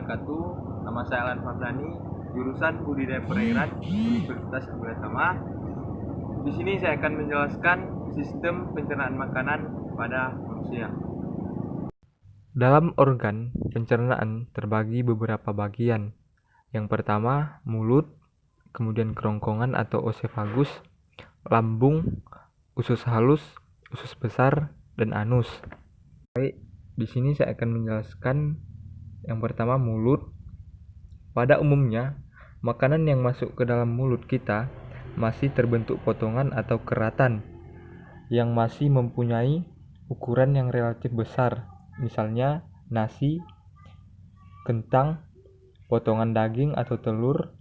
wabarakatuh. Nama saya Alan Fardani, jurusan Budidaya Perairan, Universitas Tama. Di sini saya akan menjelaskan sistem pencernaan makanan pada manusia. Dalam organ pencernaan terbagi beberapa bagian. Yang pertama, mulut, kemudian kerongkongan atau oesophagus, lambung, usus halus, usus besar, dan anus. Baik, di sini saya akan menjelaskan yang pertama, mulut. Pada umumnya, makanan yang masuk ke dalam mulut kita masih terbentuk potongan atau keratan yang masih mempunyai ukuran yang relatif besar. Misalnya nasi, kentang, potongan daging atau telur,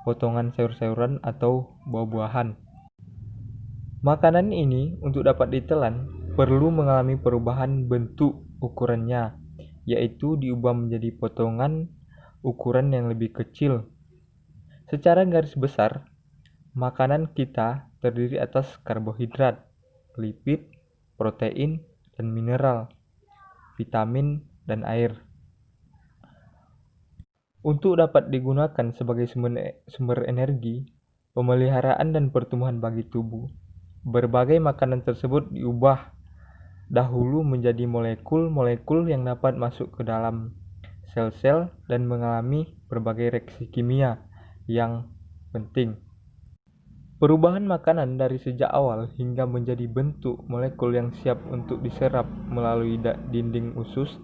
potongan sayur-sayuran atau buah-buahan. Makanan ini untuk dapat ditelan perlu mengalami perubahan bentuk ukurannya, yaitu diubah menjadi potongan ukuran yang lebih kecil. Secara garis besar, makanan kita terdiri atas karbohidrat, lipid, protein, dan mineral, vitamin, dan air. Untuk dapat digunakan sebagai sumber energi, pemeliharaan dan pertumbuhan bagi tubuh, berbagai makanan tersebut diubah dahulu menjadi molekul-molekul yang dapat masuk ke dalam sel-sel dan mengalami berbagai reaksi kimia yang penting. Perubahan makanan dari sejak awal hingga menjadi bentuk molekul yang siap untuk diserap melalui dinding usus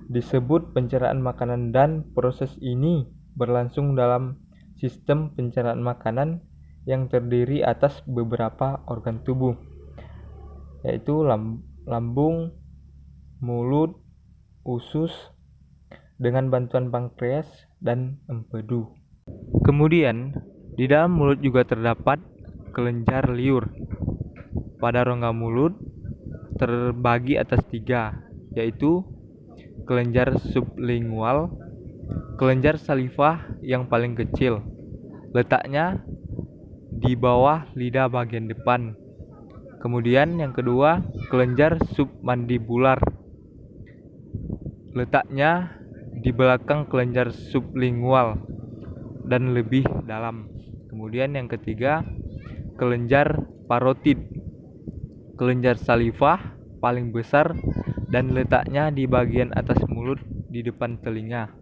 disebut pencernaan makanan, dan proses ini berlangsung dalam sistem pencernaan makanan yang terdiri atas beberapa organ tubuh, yaitu lambung, mulut, usus, dengan bantuan pankreas dan empedu. Kemudian, di dalam mulut juga terdapat kelenjar liur. Pada rongga mulut terbagi atas 3, yaitu kelenjar sublingual, kelenjar salivah yang paling kecil, letaknya di bawah lidah bagian depan. Kemudian yang kedua, kelenjar submandibular, letaknya di belakang kelenjar sublingual dan lebih dalam. Kemudian yang ketiga, kelenjar parotid, kelenjar salivah paling besar dan letaknya di bagian atas mulut di depan telinga.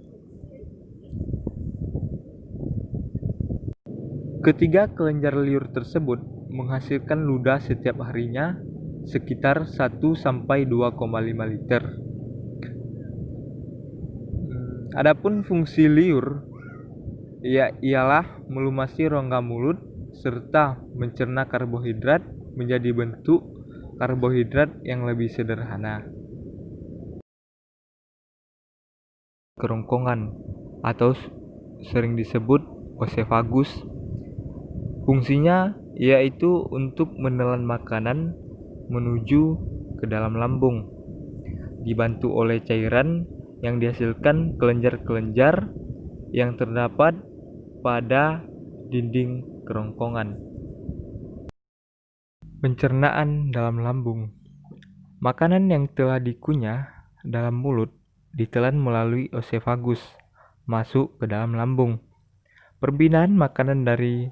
Ketiga kelenjar liur tersebut menghasilkan ludah setiap harinya sekitar 1-2,5 liter. Adapun fungsi liur ialah melumasi rongga mulut serta mencerna karbohidrat menjadi bentuk karbohidrat yang lebih sederhana. Kerongkongan atau sering disebut oesophagus, fungsinya yaitu untuk menelan makanan menuju ke dalam lambung, dibantu oleh cairan yang dihasilkan kelenjar-kelenjar yang terdapat pada dinding kerongkongan. Pencernaan dalam lambung. Makanan yang telah dikunyah dalam mulut ditelan melalui oesophagus masuk ke dalam lambung. Perpindahan makanan dari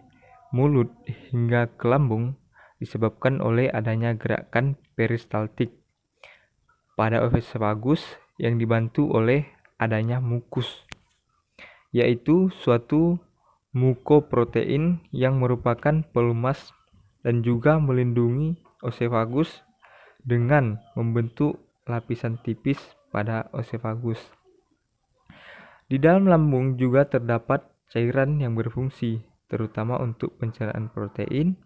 mulut hingga ke lambung disebabkan oleh adanya gerakan peristaltik pada oesophagus yang dibantu oleh adanya mukus, yaitu suatu mukoprotein yang merupakan pelumas dan juga melindungi oesophagus dengan membentuk lapisan tipis pada oesophagus. Di dalam lambung juga terdapat cairan yang berfungsi terutama untuk pencernaan protein,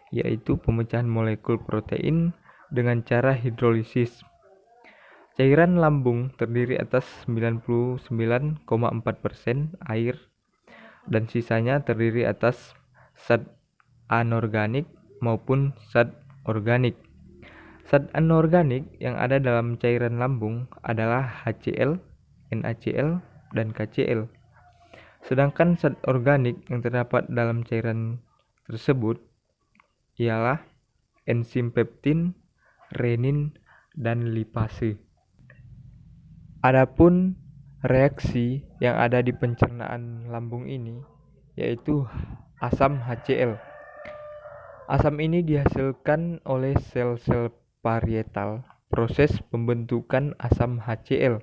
yaitu pemecahan molekul protein dengan cara hidrolisis. Cairan lambung terdiri atas 99,4% air dan sisanya terdiri atas zat anorganik maupun zat organik. Zat anorganik yang ada dalam cairan lambung adalah HCl, NaCl, dan KCl. Sedangkan zat organik yang terdapat dalam cairan tersebut ialah enzim peptin, renin, dan lipase. Adapun reaksi yang ada di pencernaan lambung ini, yaitu asam HCl. Asam ini dihasilkan oleh sel-sel parietal. Proses pembentukan asam HCl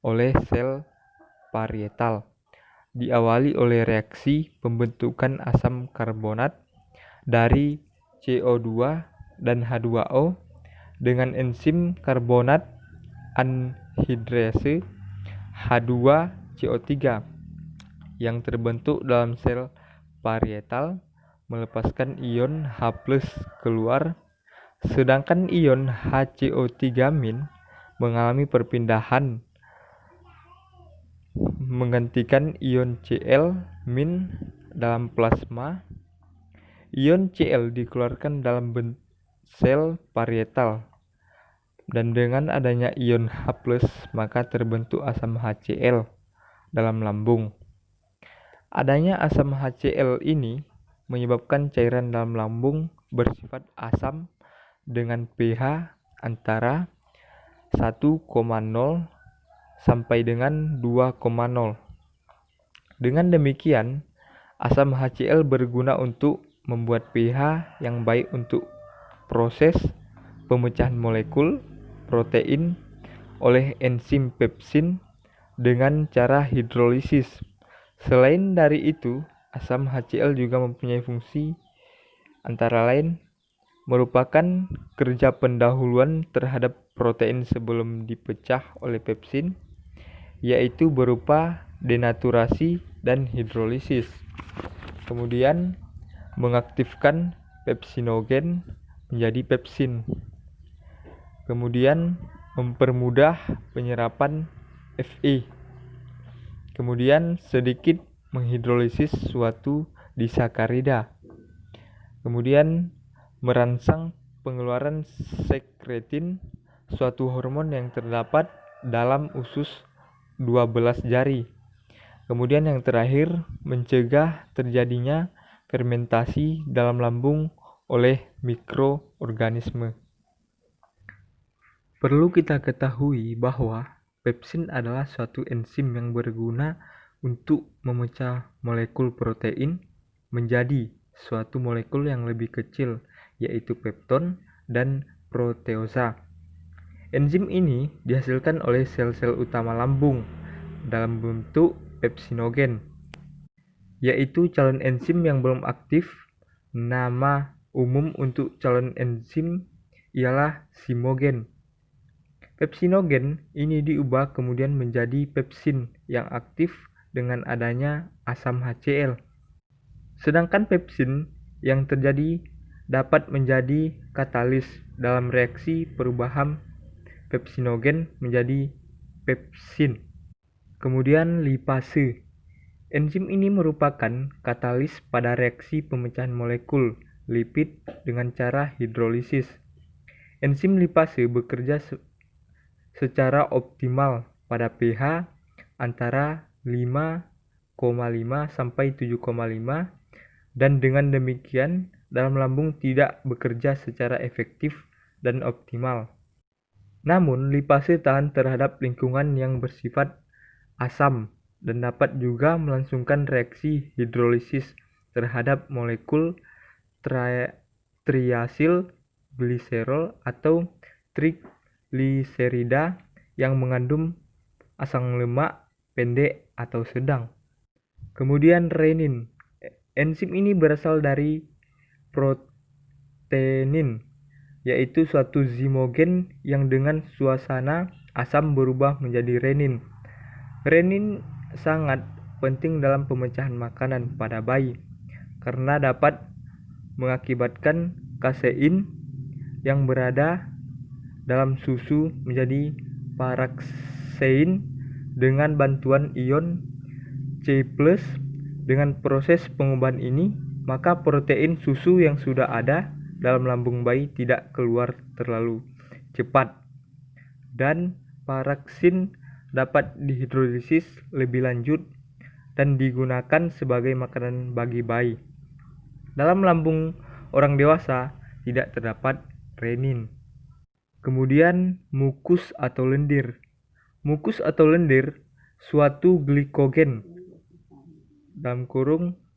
oleh sel parietal diawali oleh reaksi pembentukan asam karbonat dari CO2 dan H2O dengan enzim karbonat anhidrase H2CO3 yang terbentuk dalam sel parietal melepaskan ion H+ keluar, sedangkan ion HCO3- mengalami perpindahan menggantikan ion Cl- dalam plasma. Ion Cl dikeluarkan dalam sel parietal, dan dengan adanya ion H+, maka terbentuk asam HCl dalam lambung. Adanya asam HCl ini menyebabkan cairan dalam lambung bersifat asam dengan pH antara 1,0 sampai dengan 2,0. Dengan demikian, asam HCl berguna untuk membuat pH yang baik untuk proses pemecahan molekul protein oleh enzim pepsin dengan cara hidrolisis. Selain dari itu, asam HCl juga mempunyai fungsi antara lain merupakan kerja pendahuluan terhadap protein sebelum dipecah oleh pepsin, yaitu berupa denaturasi dan hidrolisis. Kemudian mengaktifkan pepsinogen menjadi pepsin. Kemudian mempermudah penyerapan Fe. Kemudian sedikit menghidrolisis suatu disakarida. Kemudian merangsang pengeluaran sekretin, suatu hormon yang terdapat dalam usus 12 jari. Kemudian yang terakhir, mencegah terjadinya fermentasi dalam lambung oleh mikroorganisme. Perlu kita ketahui bahwa pepsin adalah suatu enzim yang berguna untuk memecah molekul protein menjadi suatu molekul yang lebih kecil, yaitu pepton dan proteosa. Enzim ini dihasilkan oleh sel-sel utama lambung dalam bentuk pepsinogen, yaitu calon enzim yang belum aktif. Nama umum untuk calon enzim ialah simogen. Pepsinogen ini diubah kemudian menjadi pepsin yang aktif dengan adanya asam HCl. Sedangkan pepsin yang terjadi dapat menjadi katalis dalam reaksi perubahan pepsinogen menjadi pepsin. Kemudian lipase. Enzim ini merupakan katalis pada reaksi pemecahan molekul lipid dengan cara hidrolisis. Enzim lipase bekerja secara optimal pada pH antara 5,5 sampai 7,5, dan dengan demikian dalam lambung tidak bekerja secara efektif dan optimal. Namun, lipase tahan terhadap lingkungan yang bersifat asam dan dapat juga melangsungkan reaksi hidrolisis terhadap molekul triasil gliserol atau trigliserida yang mengandung asam lemak pendek atau sedang. Kemudian renin. Enzim ini berasal dari protein, yaitu suatu zimogen yang dengan suasana asam berubah menjadi renin. Renin sangat penting dalam pemecahan makanan pada bayi karena dapat mengakibatkan kasein yang berada dalam susu menjadi paraksein dengan bantuan ion C+. Dengan proses pengubahan ini, maka protein susu yang sudah ada dalam lambung bayi tidak keluar terlalu cepat, dan paraksin dapat dihidrolisis lebih lanjut dan digunakan sebagai makanan bagi bayi. Dalam lambung orang dewasa tidak terdapat renin. Kemudian mukus atau lendir. Mukus atau lendir suatu glikogen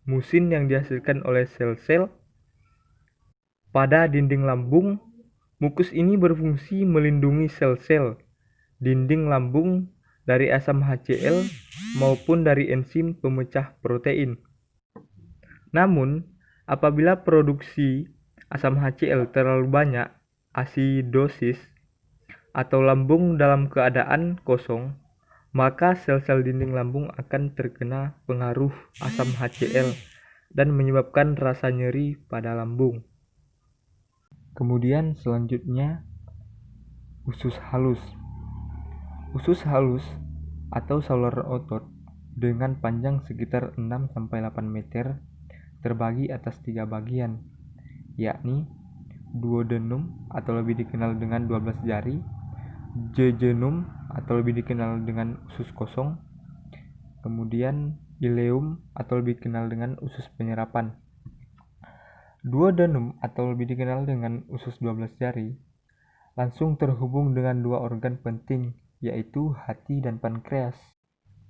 (musin) yang dihasilkan oleh sel-sel pada dinding lambung. Mukus ini berfungsi melindungi sel-sel dinding lambung dari asam HCl maupun dari enzim pemecah protein. Namun, apabila produksi asam HCl terlalu banyak, asidosis, atau lambung dalam keadaan kosong, maka sel-sel dinding lambung akan terkena pengaruh asam HCl dan menyebabkan rasa nyeri pada lambung. Kemudian selanjutnya, usus halus. Usus halus atau saluran otot dengan panjang sekitar 6-8 meter terbagi atas 3 bagian, yakni duodenum atau lebih dikenal dengan 12 jari, jejunum atau lebih dikenal dengan usus kosong, kemudian ileum atau lebih dikenal dengan usus penyerapan. Duodenum atau lebih dikenal dengan usus 12 jari langsung terhubung dengan 2 organ penting, yaitu hati dan pankreas.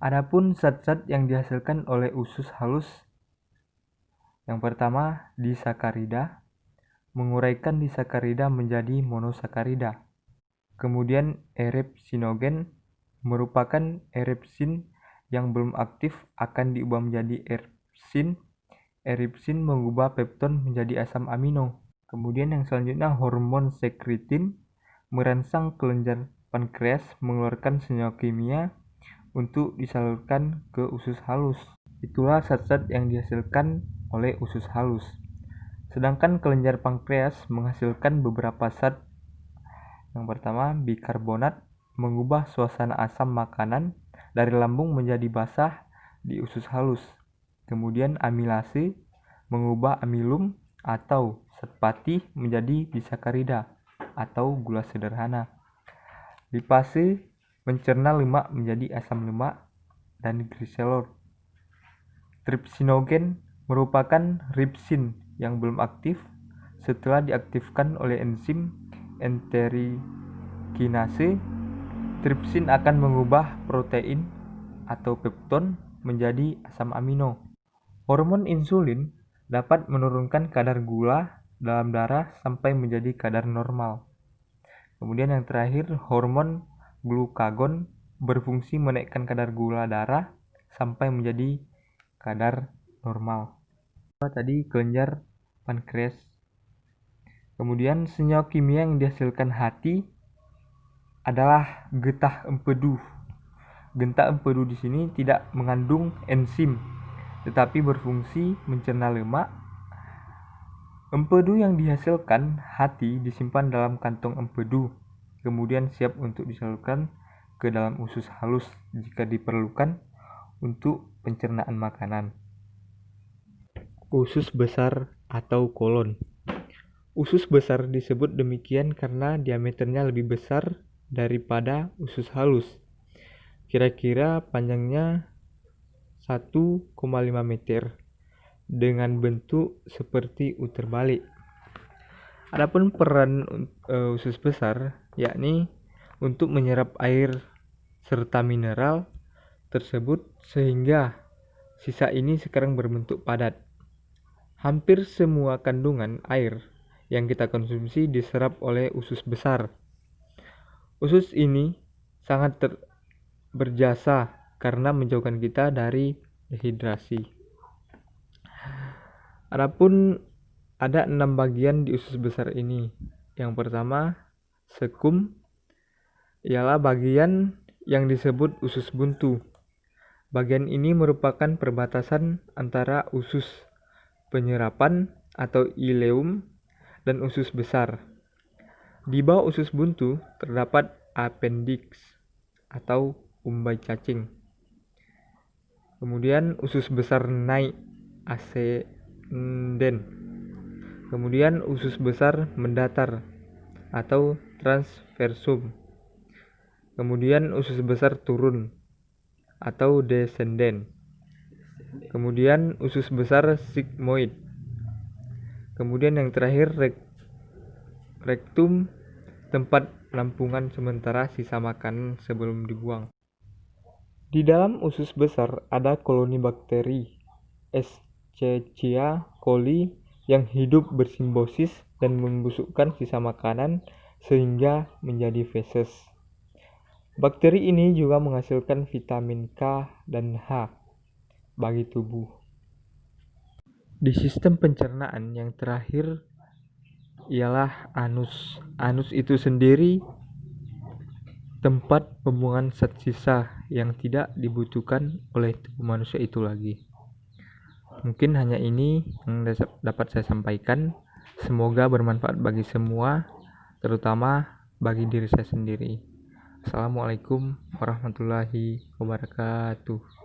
Adapun zat-zat yang dihasilkan oleh usus halus, yang pertama disakarida, menguraikan disakarida menjadi monosakarida. Kemudian erepsinogen, merupakan erepsin yang belum aktif akan diubah menjadi erpsin. Eripsin mengubah pepton menjadi asam amino. Kemudian yang selanjutnya hormon sekretin, merangsang kelenjar pankreas mengeluarkan senyawa kimia untuk disalurkan ke usus halus. Itulah zat-zat yang dihasilkan oleh usus halus. Sedangkan kelenjar pankreas menghasilkan beberapa zat. Yang pertama, bikarbonat, mengubah suasana asam makanan dari lambung menjadi basah di usus halus. Kemudian amilase, mengubah amilum atau zat patih menjadi disakarida atau gula sederhana. Lipase, mencerna lemak menjadi asam lemak dan gliserol. Tripsinogen merupakan ripsin yang belum aktif. Setelah diaktifkan oleh enzim enterikinase, tripsin akan mengubah protein atau pepton menjadi asam amino. Hormon insulin dapat menurunkan kadar gula dalam darah sampai menjadi kadar normal. Kemudian yang terakhir, hormon glukagon berfungsi menaikkan kadar gula darah sampai menjadi kadar normal. Tadi kelenjar pankreas. Kemudian senyawa kimia yang dihasilkan hati adalah getah empedu. Getah empedu di sini tidak mengandung enzim, tetapi berfungsi mencerna lemak. Empedu yang dihasilkan hati disimpan dalam kantong empedu, kemudian siap untuk disalurkan ke dalam usus halus jika diperlukan untuk pencernaan makanan. Usus besar atau kolon. Usus besar disebut demikian karena diameternya lebih besar daripada usus halus. Kira-kira panjangnya 1,5 meter dengan bentuk seperti U terbalik. Adapun peran usus besar yakni untuk menyerap air serta mineral tersebut sehingga sisa ini sekarang berbentuk padat. Hampir semua kandungan air yang kita konsumsi diserap oleh usus besar. Usus ini sangat berjasa karena menjauhkan kita dari dehidrasi. Adapun ada 6 bagian di usus besar ini. Yang pertama, sekum, ialah bagian yang disebut usus buntu. Bagian ini merupakan perbatasan antara usus penyerapan atau ileum dan usus besar. Di bawah usus buntu terdapat appendix atau umbai cacing. Kemudian usus besar naik, ascenden. Kemudian usus besar mendatar atau transversum. Kemudian usus besar turun atau descenden. Kemudian usus besar sigmoid. Kemudian yang terakhir rektum, tempat penampungan sementara sisa makanan sebelum dibuang. Di dalam usus besar ada koloni bakteri Escherichia coli yang hidup bersimbiosis dan membusukkan sisa makanan sehingga menjadi feses. Bakteri ini juga menghasilkan vitamin K dan H bagi tubuh. Di sistem pencernaan yang terakhir ialah anus. Anus itu sendiri tempat pembuangan zat sisa yang tidak dibutuhkan oleh tubuh manusia itu lagi. Mungkin hanya ini yang dapat saya sampaikan. Semoga bermanfaat bagi semua, terutama bagi diri saya sendiri. Assalamualaikum warahmatullahi wabarakatuh.